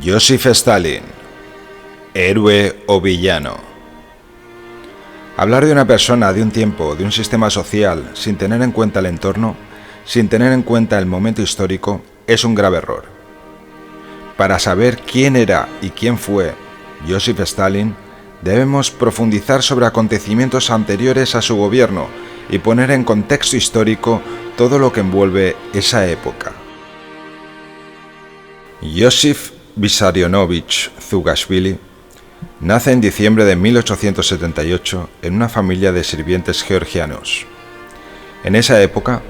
Joseph Stalin, héroe o villano. Hablar de una persona, de un tiempo, de un sistema social, sin tener en cuenta el entorno, sin tener en cuenta el momento histórico, es un grave error. Para saber quién era y quién fue Joseph Stalin, debemos profundizar sobre acontecimientos anteriores a su gobierno y poner en contexto histórico todo lo que envuelve esa época. Joseph Vissarionovich Zugashvili nace en diciembre de 1878 en una familia de sirvientes georgianos. En esa época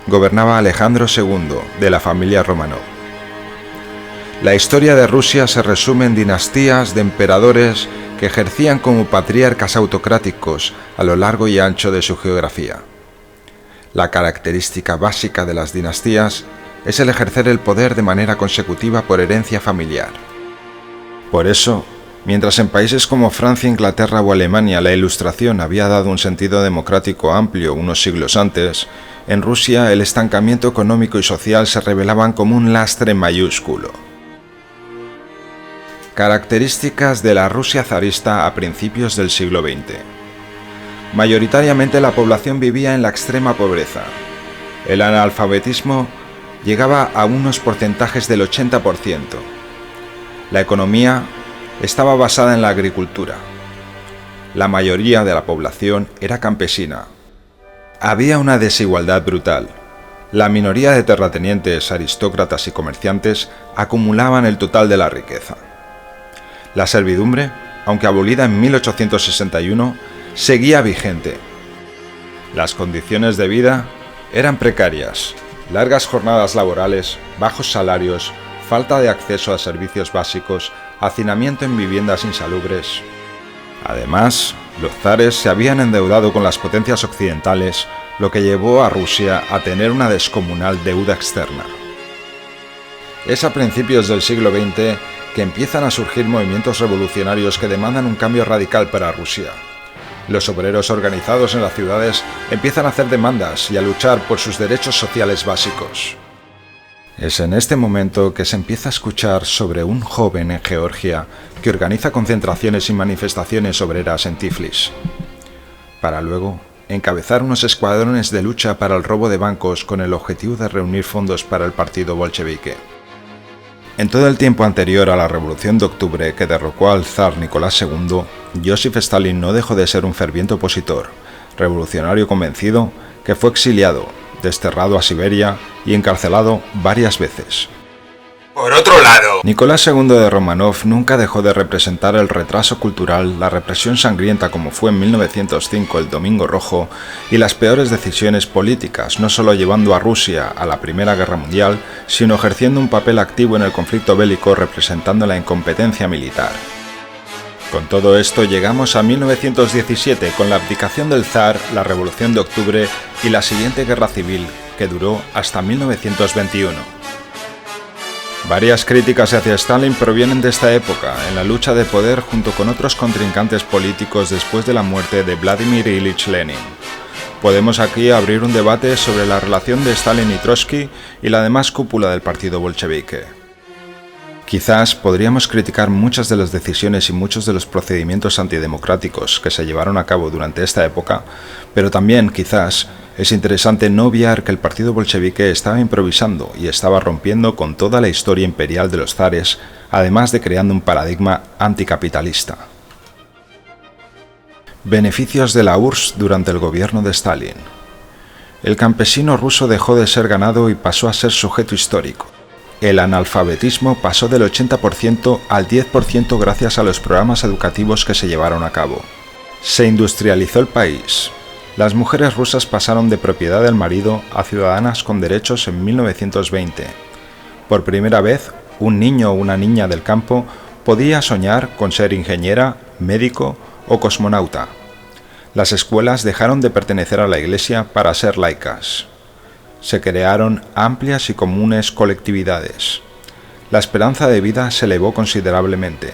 gobernaba Alejandro II de la familia Romanov. La historia de Rusia se resume en dinastías de emperadores que ejercían como patriarcas autocráticos a lo largo y ancho de su geografía. La característica básica de las dinastías es el ejercer el poder de manera consecutiva por herencia familiar. Por eso, mientras en países como Francia, Inglaterra o Alemania la Ilustración había dado un sentido democrático amplio unos siglos antes, en Rusia el estancamiento económico y social se revelaban como un lastre mayúsculo. Características de la Rusia zarista a principios del siglo XX. Mayoritariamente la población vivía en la extrema pobreza. El analfabetismo llegaba a unos porcentajes del 80%. La economía estaba basada en la agricultura. La mayoría de la población era campesina. Había una desigualdad brutal. La minoría de terratenientes, aristócratas y comerciantes acumulaban el total de la riqueza. La servidumbre, aunque abolida en 1861, seguía vigente. Las condiciones de vida eran precarias. Largas jornadas laborales, bajos salarios, falta de acceso a servicios básicos, hacinamiento en viviendas insalubres. Además, los zares se habían endeudado con las potencias occidentales, lo que llevó a Rusia a tener una descomunal deuda externa. Es a principios del siglo XX que empiezan a surgir movimientos revolucionarios que demandan un cambio radical para Rusia. Los obreros organizados en las ciudades empiezan a hacer demandas y a luchar por sus derechos sociales básicos. Es en este momento que se empieza a escuchar sobre un joven en Georgia que organiza concentraciones y manifestaciones obreras en Tiflis, para luego encabezar unos escuadrones de lucha para el robo de bancos con el objetivo de reunir fondos para el partido bolchevique. En todo el tiempo anterior a la Revolución de Octubre que derrocó al zar Nicolás II, Joseph Stalin no dejó de ser un ferviente opositor, revolucionario convencido, que fue exiliado, desterrado a Siberia y encarcelado varias veces. Por otro lado, Nicolás II de Romanov nunca dejó de representar el retraso cultural, la represión sangrienta como fue en 1905 el Domingo Rojo y las peores decisiones políticas, no solo llevando a Rusia a la Primera Guerra Mundial, sino ejerciendo un papel activo en el conflicto bélico representando la incompetencia militar. Con todo esto llegamos a 1917 con la abdicación del zar, la Revolución de Octubre y la siguiente guerra civil, que duró hasta 1921. Varias críticas hacia Stalin provienen de esta época, en la lucha de poder junto con otros contrincantes políticos después de la muerte de Vladimir Ilich Lenin. Podemos aquí abrir un debate sobre la relación de Stalin y Trotsky y la demás cúpula del partido bolchevique. Quizás podríamos criticar muchas de las decisiones y muchos de los procedimientos antidemocráticos que se llevaron a cabo durante esta época, pero también, quizás, es interesante no obviar que el partido bolchevique estaba improvisando y estaba rompiendo con toda la historia imperial de los zares, además de creando un paradigma anticapitalista. Beneficios de la URSS durante el gobierno de Stalin. El campesino ruso dejó de ser ganado y pasó a ser sujeto histórico. El analfabetismo pasó del 80% al 10% gracias a los programas educativos que se llevaron a cabo. Se industrializó el país. Las mujeres rusas pasaron de propiedad del marido a ciudadanas con derechos en 1920. Por primera vez, un niño o una niña del campo podía soñar con ser ingeniera, médico o cosmonauta. Las escuelas dejaron de pertenecer a la Iglesia para ser laicas. Se crearon amplias y comunes colectividades. La esperanza de vida se elevó considerablemente.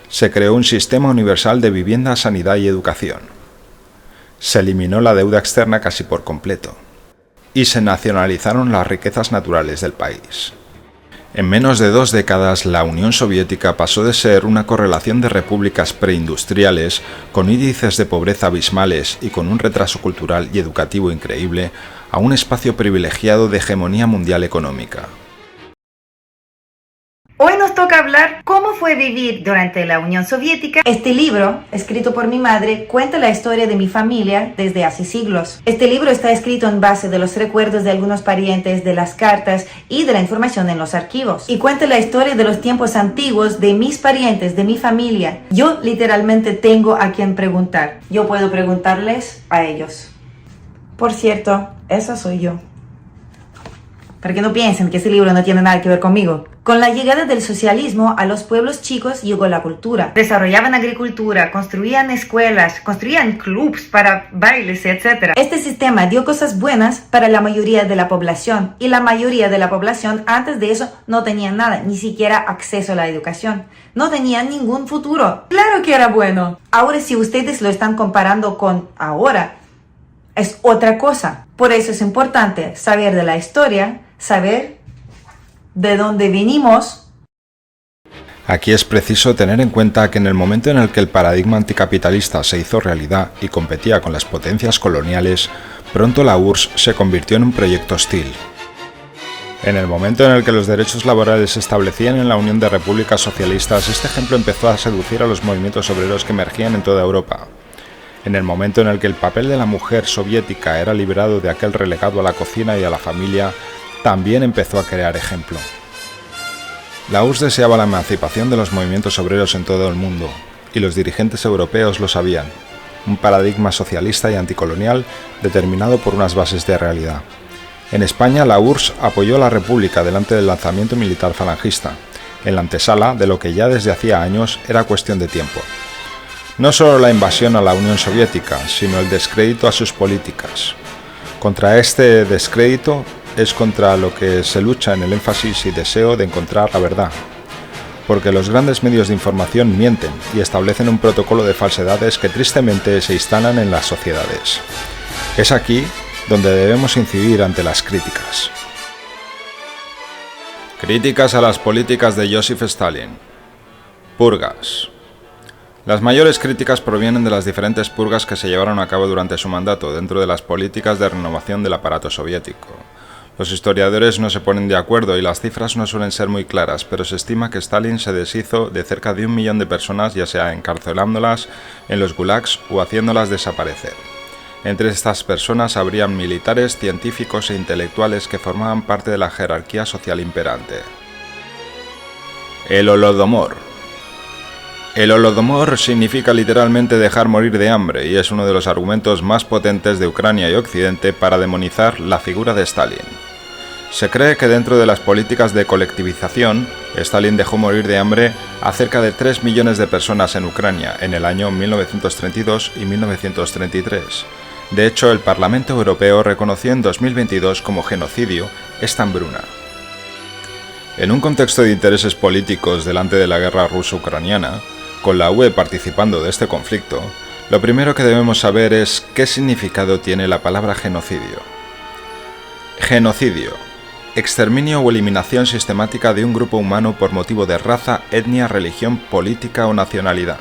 Se creó un sistema universal de vivienda, sanidad y educación. Se eliminó la deuda externa casi por completo. Y se nacionalizaron las riquezas naturales del país. En menos de 2 décadas, la Unión Soviética pasó de ser una correlación de repúblicas preindustriales, con índices de pobreza abismales y con un retraso cultural y educativo increíble, a un espacio privilegiado de hegemonía mundial económica. Hoy nos toca hablar cómo fue vivir durante la Unión Soviética. Este libro, escrito por mi madre, cuenta la historia de mi familia desde hace siglos. Este libro está escrito en base de los recuerdos de algunos parientes, de las cartas y de la información en los archivos. Y cuenta la historia de los tiempos antiguos de mis parientes, de mi familia. Yo literalmente tengo a quien preguntar. Yo puedo preguntarles a ellos. Por cierto, esa soy yo. Para que no piensen que ese libro no tiene nada que ver conmigo. Con la llegada del socialismo a los pueblos chicos llegó la cultura. Desarrollaban agricultura, construían escuelas, construían clubs para bailes, etc. Este sistema dio cosas buenas para la mayoría de la población. Y la mayoría de la población antes de eso no tenían nada, ni siquiera acceso a la educación. No tenían ningún futuro. ¡Claro que era bueno! Ahora, si ustedes lo están comparando con ahora, es otra cosa. Por eso es importante saber de la historia, saber de dónde venimos. Aquí es preciso tener en cuenta que en el momento en el que el paradigma anticapitalista se hizo realidad y competía con las potencias coloniales, pronto la URSS se convirtió en un proyecto hostil. En el momento en el que los derechos laborales se establecían en la Unión de Repúblicas Socialistas, este ejemplo empezó a seducir a los movimientos obreros que emergían en toda Europa. En el momento en el que el papel de la mujer soviética era liberado de aquel relegado a la cocina y a la familia, también empezó a crear ejemplo. La URSS deseaba la emancipación de los movimientos obreros en todo el mundo, y los dirigentes europeos lo sabían. Un paradigma socialista y anticolonial determinado por unas bases de realidad. En España, la URSS apoyó a la República delante del lanzamiento militar falangista, en la antesala de lo que ya desde hacía años era cuestión de tiempo. No solo la invasión a la Unión Soviética, sino el descrédito a sus políticas. Contra este descrédito es contra lo que se lucha en el énfasis y deseo de encontrar la verdad. Porque los grandes medios de información mienten y establecen un protocolo de falsedades que tristemente se instalan en las sociedades. Es aquí donde debemos incidir ante las críticas. Críticas a las políticas de Joseph Stalin. Purgas. Las mayores críticas provienen de las diferentes purgas que se llevaron a cabo durante su mandato dentro de las políticas de renovación del aparato soviético. Los historiadores no se ponen de acuerdo y las cifras no suelen ser muy claras, pero se estima que Stalin se deshizo de cerca de 1 millón de personas, ya sea encarcelándolas en los gulags o haciéndolas desaparecer. Entre estas personas habrían militares, científicos e intelectuales que formaban parte de la jerarquía social imperante. El Holodomor. El Holodomor significa literalmente dejar morir de hambre y es uno de los argumentos más potentes de Ucrania y Occidente para demonizar la figura de Stalin. Se cree que dentro de las políticas de colectivización, Stalin dejó morir de hambre a cerca de 3 millones de personas en Ucrania en el año 1932 y 1933. De hecho, el Parlamento Europeo reconoció en 2022 como genocidio esta hambruna. En un contexto de intereses políticos delante de la guerra ruso-ucraniana, con la UE participando de este conflicto, lo primero que debemos saber es qué significado tiene la palabra genocidio. Genocidio. Exterminio o eliminación sistemática de un grupo humano por motivo de raza, etnia, religión, política o nacionalidad.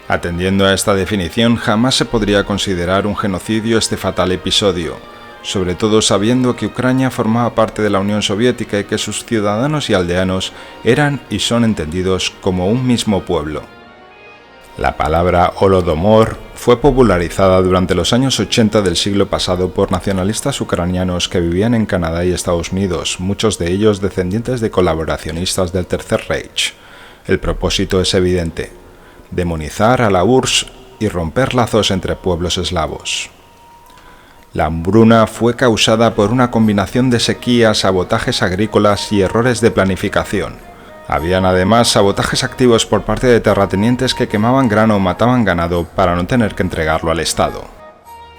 Atendiendo a esta definición, jamás se podría considerar un genocidio este fatal episodio, sobre todo sabiendo que Ucrania formaba parte de la Unión Soviética y que sus ciudadanos y aldeanos eran y son entendidos como un mismo pueblo. La palabra Holodomor fue popularizada durante los años 80 del siglo pasado por nacionalistas ucranianos que vivían en Canadá y Estados Unidos, muchos de ellos descendientes de colaboracionistas del Tercer Reich. El propósito es evidente: demonizar a la URSS y romper lazos entre pueblos eslavos. La hambruna fue causada por una combinación de sequías, sabotajes agrícolas y errores de planificación. Habían además sabotajes activos por parte de terratenientes que quemaban grano o mataban ganado para no tener que entregarlo al Estado.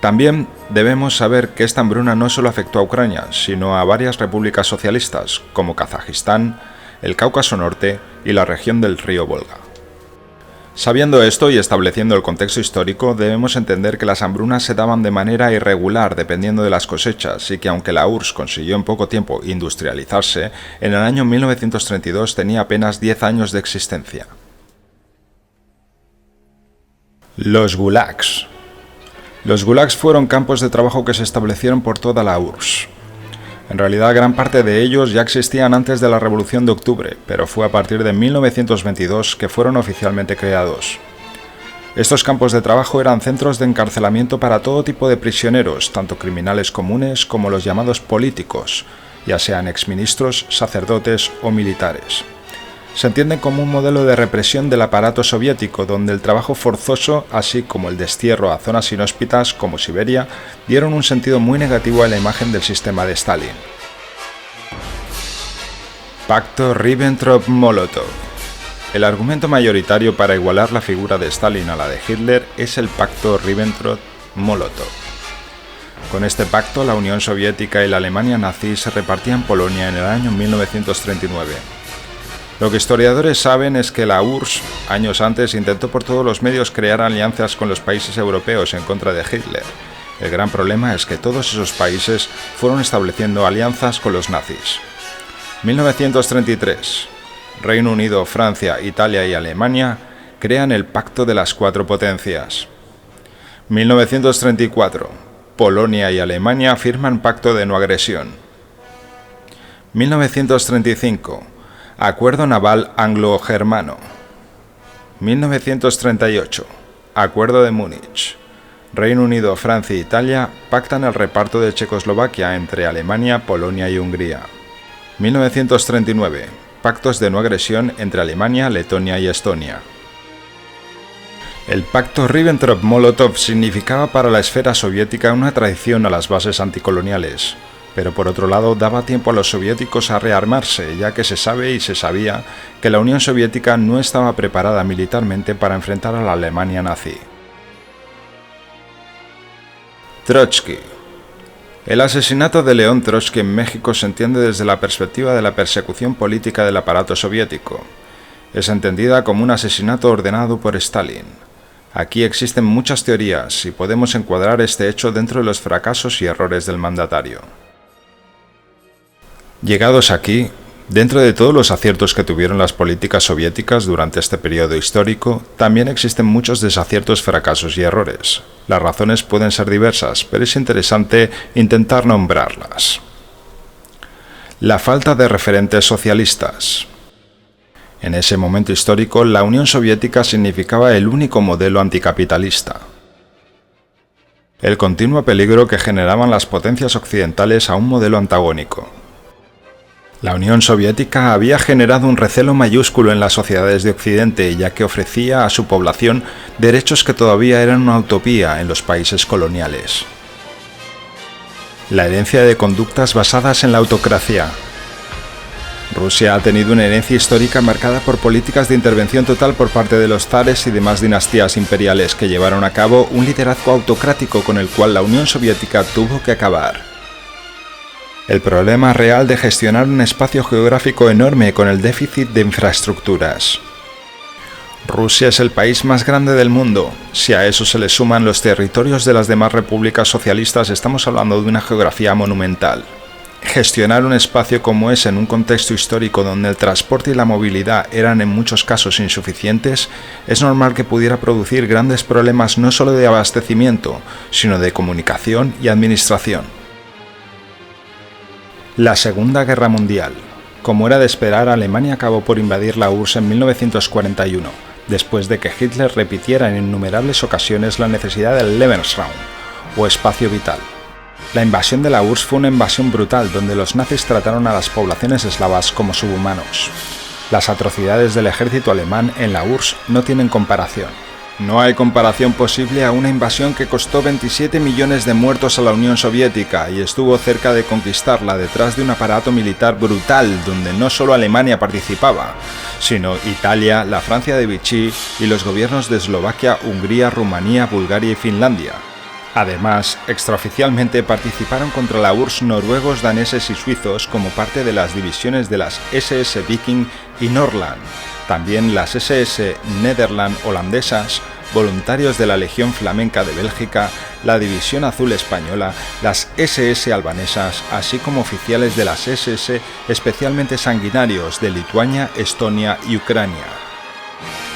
También debemos saber que esta hambruna no solo afectó a Ucrania, sino a varias repúblicas socialistas, como Kazajistán, el Cáucaso Norte y la región del río Volga. Sabiendo esto y estableciendo el contexto histórico, debemos entender que las hambrunas se daban de manera irregular dependiendo de las cosechas y que aunque la URSS consiguió en poco tiempo industrializarse, en el año 1932 tenía apenas 10 años de existencia. Los gulags. Los gulags fueron campos de trabajo que se establecieron por toda la URSS. En realidad, gran parte de ellos ya existían antes de la Revolución de Octubre, pero fue a partir de 1922 que fueron oficialmente creados. Estos campos de trabajo eran centros de encarcelamiento para todo tipo de prisioneros, tanto criminales comunes como los llamados políticos, ya sean exministros, sacerdotes o militares. Se entienden como un modelo de represión del aparato soviético, donde el trabajo forzoso, así como el destierro a zonas inhóspitas como Siberia, dieron un sentido muy negativo a la imagen del sistema de Stalin. Pacto Ribbentrop-Molotov. El argumento mayoritario para igualar la figura de Stalin a la de Hitler es el Pacto Ribbentrop-Molotov. Con este pacto, la Unión Soviética y la Alemania nazi se repartían Polonia en el año 1939. Lo que historiadores saben es que la URSS, años antes, intentó por todos los medios crear alianzas con los países europeos en contra de Hitler. El gran problema es que todos esos países fueron estableciendo alianzas con los nazis. 1933. Reino Unido, Francia, Italia y Alemania crean el Pacto de las Cuatro Potencias. 1934. Polonia y Alemania firman Pacto de No Agresión. 1935. Acuerdo Naval Anglo-Germano. 1938. Acuerdo de Múnich. Reino Unido, Francia e Italia pactan el reparto de Checoslovaquia entre Alemania, Polonia y Hungría. 1939. Pactos de no agresión entre Alemania, Letonia y Estonia. El pacto Ribbentrop-Molotov significaba para la esfera soviética una traición a las bases anticoloniales. Pero por otro lado daba tiempo a los soviéticos a rearmarse, ya que se sabe y se sabía que la Unión Soviética no estaba preparada militarmente para enfrentar a la Alemania nazi. Trotsky. El asesinato de León Trotsky en México se entiende desde la perspectiva de la persecución política del aparato soviético. Es entendida como un asesinato ordenado por Stalin. Aquí existen muchas teorías y podemos encuadrar este hecho dentro de los fracasos y errores del mandatario. Llegados aquí, dentro de todos los aciertos que tuvieron las políticas soviéticas durante este periodo histórico, también existen muchos desaciertos, fracasos y errores. Las razones pueden ser diversas, pero es interesante intentar nombrarlas. La falta de referentes socialistas. En ese momento histórico, la Unión Soviética significaba el único modelo anticapitalista. El continuo peligro que generaban las potencias occidentales a un modelo antagónico. La Unión Soviética había generado un recelo mayúsculo en las sociedades de Occidente, ya que ofrecía a su población derechos que todavía eran una utopía en los países coloniales. La herencia de conductas basadas en la autocracia. Rusia ha tenido una herencia histórica marcada por políticas de intervención total por parte de los zares y demás dinastías imperiales que llevaron a cabo un liderazgo autocrático con el cual la Unión Soviética tuvo que acabar. El problema real de gestionar un espacio geográfico enorme con el déficit de infraestructuras. Rusia es el país más grande del mundo. Si a eso se le suman los territorios de las demás repúblicas socialistas, estamos hablando de una geografía monumental. Gestionar un espacio como ese en un contexto histórico donde el transporte y la movilidad eran en muchos casos insuficientes, es normal que pudiera producir grandes problemas no solo de abastecimiento, sino de comunicación y administración. La Segunda Guerra Mundial. Como era de esperar, Alemania acabó por invadir la URSS en 1941, después de que Hitler repitiera en innumerables ocasiones la necesidad del Lebensraum, o espacio vital. La invasión de la URSS fue una invasión brutal, donde los nazis trataron a las poblaciones eslavas como subhumanos. Las atrocidades del ejército alemán en la URSS no tienen comparación. No hay comparación posible a una invasión que costó 27 millones de muertos a la Unión Soviética y estuvo cerca de conquistarla detrás de un aparato militar brutal donde no solo Alemania participaba, sino Italia, la Francia de Vichy y los gobiernos de Eslovaquia, Hungría, Rumanía, Bulgaria y Finlandia. Además, extraoficialmente participaron contra la URSS noruegos, daneses y suizos como parte de las divisiones de las SS Viking y Norrland, también las SS Nederland holandesas, voluntarios de la Legión Flamenca de Bélgica, la División Azul española, las SS albanesas, así como oficiales de las SS especialmente sanguinarios de Lituania, Estonia y Ucrania.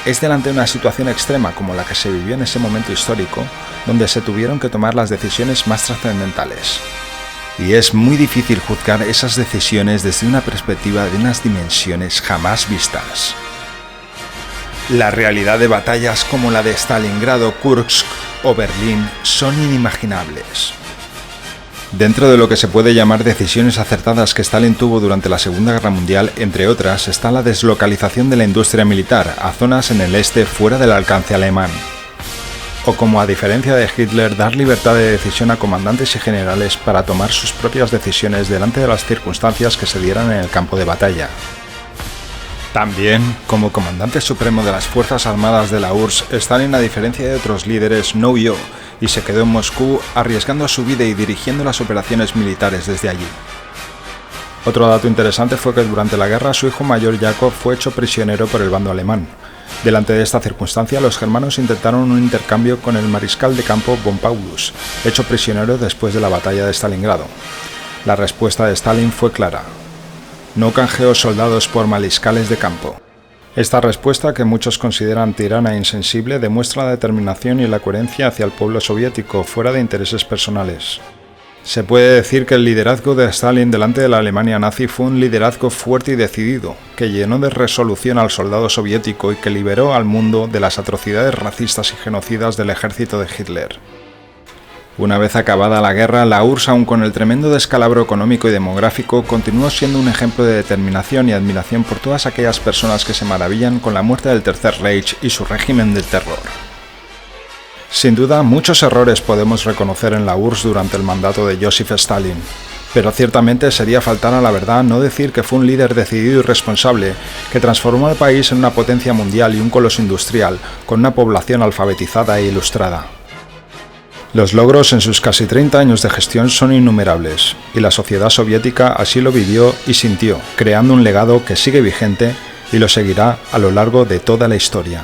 Es delante de una situación extrema como la que se vivió en ese momento histórico, donde se tuvieron que tomar las decisiones más trascendentales. Y es muy difícil juzgar esas decisiones desde una perspectiva de unas dimensiones jamás vistas. La realidad de batallas como la de Stalingrado, Kursk o Berlín son inimaginables. Dentro de lo que se puede llamar decisiones acertadas que Stalin tuvo durante la Segunda Guerra Mundial, entre otras, está la deslocalización de la industria militar a zonas en el este fuera del alcance alemán. O como, a diferencia de Hitler, dar libertad de decisión a comandantes y generales para tomar sus propias decisiones delante de las circunstancias que se dieran en el campo de batalla. También, como comandante supremo de las Fuerzas Armadas de la URSS, Stalin, a diferencia de otros líderes, no huyó y se quedó en Moscú arriesgando su vida y dirigiendo las operaciones militares desde allí. Otro dato interesante fue que durante la guerra su hijo mayor Jakob fue hecho prisionero por el bando alemán. Delante de esta circunstancia, los germanos intentaron un intercambio con el mariscal de campo von Paulus, hecho prisionero después de la batalla de Stalingrado. La respuesta de Stalin fue clara: no canjeo soldados por mariscales de campo. Esta respuesta, que muchos consideran tirana e insensible, demuestra la determinación y la coherencia hacia el pueblo soviético, fuera de intereses personales. Se puede decir que el liderazgo de Stalin delante de la Alemania nazi fue un liderazgo fuerte y decidido, que llenó de resolución al soldado soviético y que liberó al mundo de las atrocidades racistas y genocidas del ejército de Hitler. Una vez acabada la guerra, la URSS, aun con el tremendo descalabro económico y demográfico, continuó siendo un ejemplo de determinación y admiración por todas aquellas personas que se maravillan con la muerte del Tercer Reich y su régimen del terror. Sin duda, muchos errores podemos reconocer en la URSS durante el mandato de Joseph Stalin, pero ciertamente sería faltar a la verdad no decir que fue un líder decidido y responsable que transformó al país en una potencia mundial y un coloso industrial, con una población alfabetizada e ilustrada. Los logros en sus casi 30 años de gestión son innumerables, y la sociedad soviética así lo vivió y sintió, creando un legado que sigue vigente y lo seguirá a lo largo de toda la historia.